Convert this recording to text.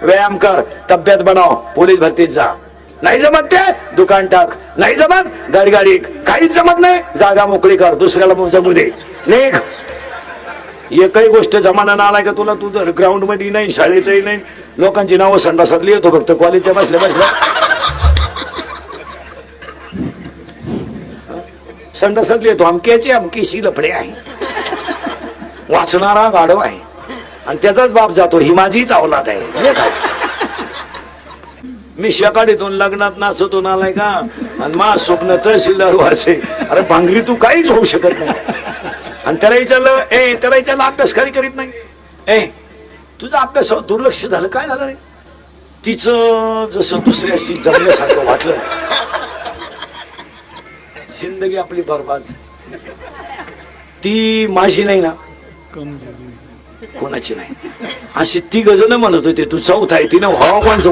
व्यायाम कर, तब्येत बनव, पोलीस भरतीत जा. नाही जमत ते दुकान टाक, नाही जमत गाडी काहीच जमत नाही, जागा मोकळी कर, दुसऱ्याला जमू दे, निघ. एकही गोष्ट जमाना आलाय का तुला? तू तर ग्राउंड मध्ये नाही, शाळेतही नाही, लोकांची नावं संडासातली येतो फक्त कॉलेजच्या बसल्या संडासातली येतो. अमकीशी लफडे आहे, वाचणारा गाढव आहे आणि त्याचाच बाप जातो, ही माझीच औलाद आहे. मी शकाडीतून लग्नात नाचतो नालाय का, आणि मा स्वप्न तहसीलदार व्हायचे. अरे भांगरी तू काहीच होऊ शकत नाही. आणि त्याला विचारलं अभ्यास काही करीत नाही, तुझा अभ्यास दुर्लक्ष झालं, काय झालं रे? तिचं जसं दुसऱ्याशी जमल्यासारखं वाटलं, जिंदगी आपली बरबाद झाली. ती माझी नाही ना, कोणाची नाही, अशी 3 जण म्हणत होते. तू चौथा आहे, तिनं व्हावं कोणचं